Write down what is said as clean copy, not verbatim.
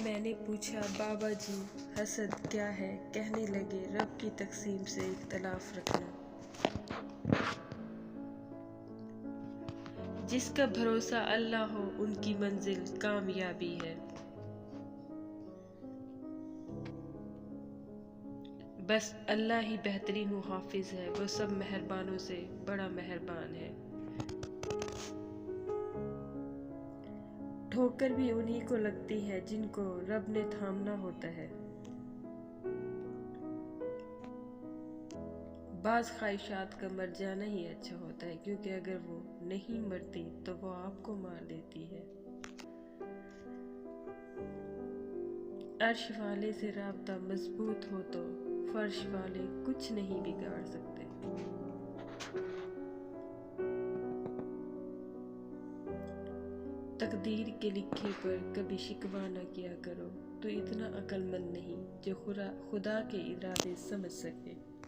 میں نے پوچھا بابا جی حسد کیا ہے؟ کہنے لگے رب کی تقسیم سے اختلاف رکھنا۔ جس کا بھروسہ اللہ ہو ان کی منزل کامیابی ہے۔ بس اللہ ہی بہترین محافظ ہے، وہ سب مہربانوں سے بڑا مہربان ہے۔ ٹھوکر بھی انہی کو لگتی ہے جن کو رب نے تھامنا ہوتا ہے۔ بعض خواہشات کا مر جانا ہی اچھا ہوتا ہے، کیونکہ اگر وہ نہیں مرتی تو وہ آپ کو مار دیتی ہے۔ عرش والے سے رابطہ مضبوط ہو تو فرش والے کچھ نہیں بگاڑ سکتے۔ تقدیر کے لکھے پر کبھی شکوہ نہ کیا کرو، تو اتنا عقل مند نہیں جو خدا کے ارادے سمجھ سکے۔